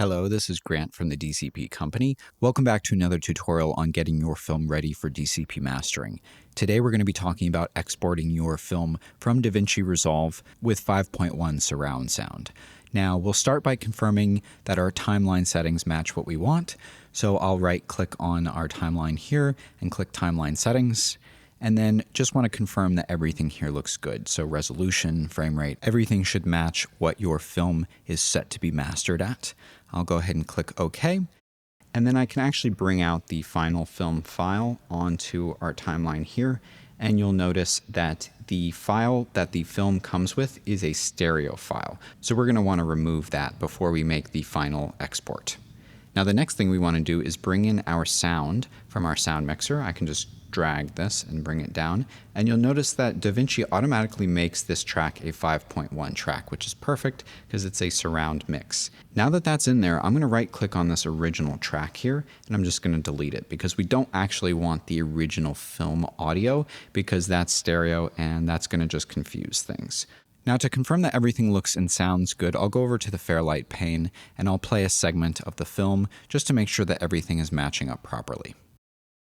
Hello, this is Grant from the DCP Company. Welcome back to another tutorial on getting your film ready for DCP mastering. Today we're going to be talking about exporting your film from Davinci Resolve with 5.1 surround sound. Now we'll start by confirming that our timeline settings match what we want. So I'll right click on our timeline here and click timeline settings. And then just want to confirm that everything here looks good. So resolution, frame rate, everything should match what your film is set to be mastered at. I'll go ahead and click OK. And then I can actually bring out the final film file onto our timeline here. And you'll notice that the file that the film comes with is a stereo file. So we're going to want to remove that before we make the final export. Now the next thing we want to do is bring in our sound from our sound mixer. I can just drag this and bring it down, and you'll notice that Davinci automatically makes this track a 5.1 track, which is perfect because it's a surround mix. Now that that's in there, I'm going to right click on this original track here, and I'm just going to delete it because we don't actually want the original film audio because that's stereo and that's going to just confuse things. Now to confirm that everything looks and sounds good, I'll go over to the Fairlight pane and I'll play a segment of the film just to make sure that everything is matching up properly.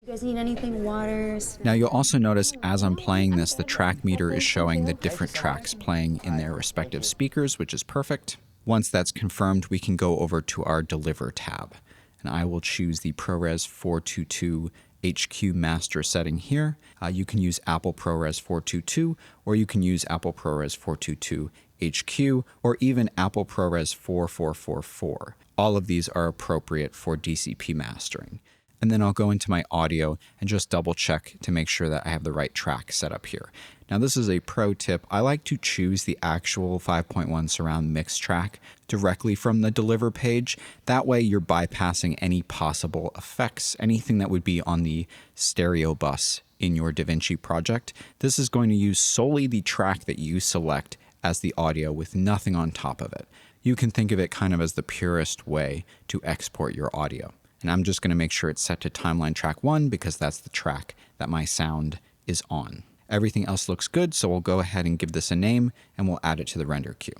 You guys need anything? Water? Now you'll also notice as I'm playing this, the track meter is showing the different tracks playing in their respective speakers, which is perfect. Once that's confirmed, we can go over to our Deliver tab. And I will choose the ProRes 422 HQ master setting here. You can use Apple ProRes 422, or you can use Apple ProRes 422 HQ, or even Apple ProRes 4444. All of these are appropriate for DCP mastering. And then I'll go into my audio and just double check to make sure that I have the right track set up here. Now this is a pro tip. I like to choose the actual 5.1 surround mix track directly from the Deliver page. That way you're bypassing any possible effects, anything that would be on the stereo bus in your Davinci project. This is going to use solely the track that you select as the audio with nothing on top of it. You can think of it kind of as the purest way to export your audio. And I'm just going to make sure it's set to timeline track 1 because that's the track that my sound is on. Everything else looks good, so we'll go ahead and give this a name and we'll add it to the render queue.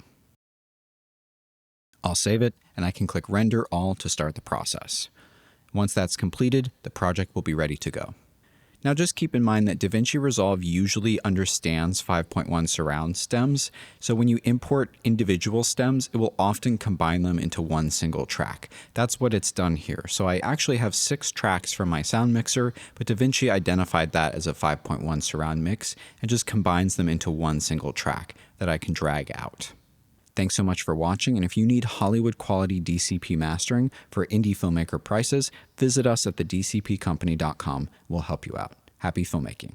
I'll save it and I can click render all to start the process. Once that's completed, the project will be ready to go. Now just keep in mind that Davinci Resolve usually understands 5.1 surround stems, so when you import individual stems, it will often combine them into one single track. That's what it's done here. So I actually have 6 tracks from my sound mixer, but Davinci identified that as a 5.1 surround mix and just combines them into one single track that I can drag out. Thanks so much for watching, and if you need Hollywood quality DCP mastering for indie filmmaker prices, visit us at thedcpcompany.com. We'll help you out. Happy filmmaking.